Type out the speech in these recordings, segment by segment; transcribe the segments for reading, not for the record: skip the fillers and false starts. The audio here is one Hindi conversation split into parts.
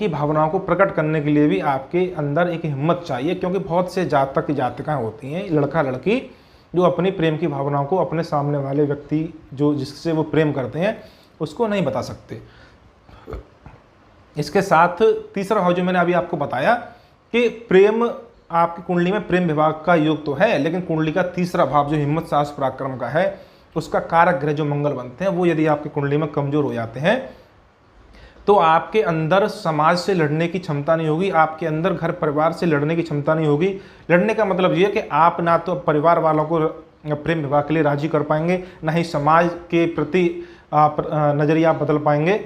की भावनाओं को प्रकट करने के लिए भी आपके अंदर एक हिम्मत चाहिए, क्योंकि बहुत से जातक जातिकाएं होती हैं, लड़का लड़की, जो अपनी प्रेम की भावनाओं को अपने सामने वाले व्यक्ति जो जिससे वो प्रेम करते हैं उसको नहीं बता सकते। इसके साथ तीसरा भाव जो मैंने अभी आपको बताया कि प्रेम, आपकी कुंडली में प्रेम विभाग का योग तो है, लेकिन कुंडली का तीसरा भाव जो हिम्मत साहस पराक्रम का है, उसका कारक ग्रह जो मंगल बनते हैं, वो यदि आपकी कुंडली में कमजोर हो जाते हैं तो आपके अंदर समाज से लड़ने की क्षमता नहीं होगी, आपके अंदर घर परिवार से लड़ने की क्षमता नहीं होगी। लड़ने का मतलब ये कि आप ना तो परिवार वालों को प्रेम विवाह के लिए राजी कर पाएंगे, ना ही समाज के प्रति नज़रिया बदल पाएंगे।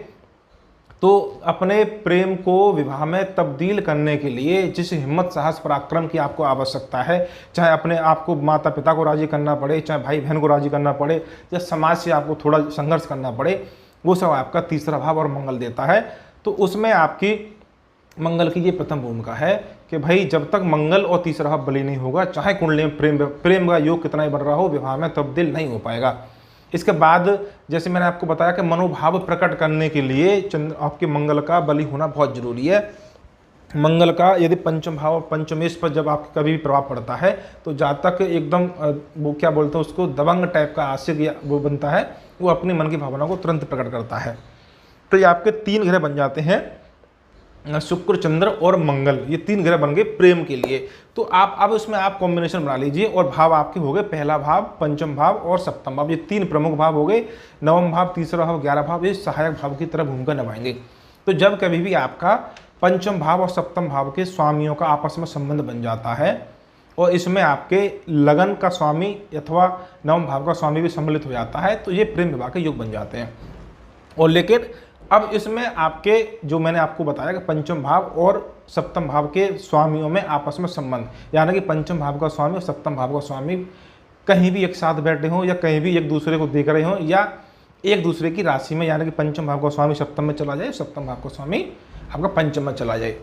तो अपने प्रेम को विवाह में तब्दील करने के लिए जिस हिम्मत साहस पराक्रम की आपको आवश्यकता है, चाहे अपने आपको माता पिता को राजी करना पड़े, चाहे भाई बहन को राजी करना पड़े, या समाज से आपको थोड़ा संघर्ष करना पड़े, वो सब आपका तीसरा भाव और मंगल देता है। तो उसमें आपकी मंगल की ये प्रथम भूमिका है कि भाई जब तक मंगल और तीसरा भाव बली नहीं होगा, चाहे कुंडली में प्रेम का योग कितना ही बन रहा हो, विवाह में तब्दील नहीं हो पाएगा। इसके बाद जैसे मैंने आपको बताया कि मनोभाव प्रकट करने के लिए आपके मंगल का बली होना बहुत जरूरी है। मंगल का यदि पंचम भाव पंचमेश पर जब आपके कभी भी प्रभाव पड़ता है तो जातक एकदम वो क्या बोलते हैं उसको, दबंग टाइप का आशिक वो बनता है, वो अपने मन की भावना को तुरंत प्रकट करता है। तो ये आपके तीन ग्रह बन जाते हैं, शुक्र चंद्र और मंगल, ये तीन ग्रह बन गए प्रेम के लिए। तो आप अब उसमें आप कॉम्बिनेशन बना लीजिए, और भाव आपके हो गए पहला भाव, पंचम भाव और सप्तम भाव, ये तीन प्रमुख भाव हो गए। नवम भाव, तीसरा भाव, 11 भाव, ये सहायक भाव की तरह भूमिका निभाएंगे। तो जब कभी भी आपका पंचम भाव और सप्तम भाव के स्वामियों का आपस में संबंध बन जाता है, और इसमें आपके लगन का स्वामी अथवा नवम भाव का स्वामी भी सम्मिलित हो जाता है, तो ये प्रेम विवाह के योग बन जाते हैं। और लेकिन अब इसमें आपके जो मैंने आपको बताया कि पंचम भाव और सप्तम भाव के स्वामियों में आपस में संबंध, यानी कि पंचम भाव का स्वामी और सप्तम भाव का स्वामी कहीं भी एक साथ बैठे हों, या कहीं भी एक दूसरे को देख रहे हों, या एक दूसरे की राशि में, यानी कि पंचम भाव का स्वामी सप्तम में चला जाए, सप्तम भाव का स्वामी आपका पंचम में चला जाए,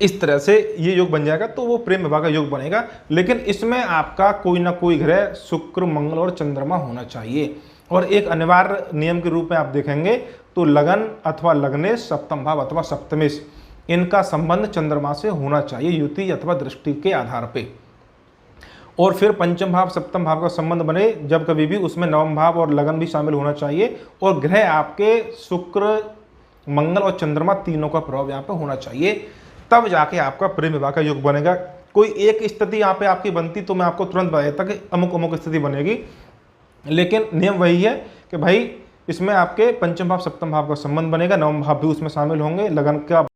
इस तरह से ये योग बन जाएगा, तो वो प्रेम विवाह का योग बनेगा। लेकिन इसमें आपका कोई ना कोई ग्रह शुक्र, मंगल और चंद्रमा होना चाहिए। और एक अनिवार्य नियम के रूप में आप देखेंगे तो लगन अथवा लग्नेश, सप्तम भाव अथवा सप्तमेश, इनका संबंध चंद्रमा से होना चाहिए युति अथवा दृष्टि के आधार पे। और फिर पंचम भाव सप्तम भाव का संबंध बने जब कभी भी, उसमें नवम भाव और लगन भी शामिल होना चाहिए, और ग्रह आपके शुक्र, मंगल और चंद्रमा तीनों का प्रभाव यहाँ पे होना चाहिए, तब जाके आपका प्रेम विवाह का योग बनेगा। कोई एक स्थिति यहाँ पे आपकी बनती तो मैं आपको तुरंत बता देता कि अमुक अमुक स्थिति बनेगी, लेकिन नियम वही है कि भाई इसमें आपके पंचम भाव सप्तम भाव का संबंध बनेगा, नवम भाव भी उसमें शामिल होंगे, लगन का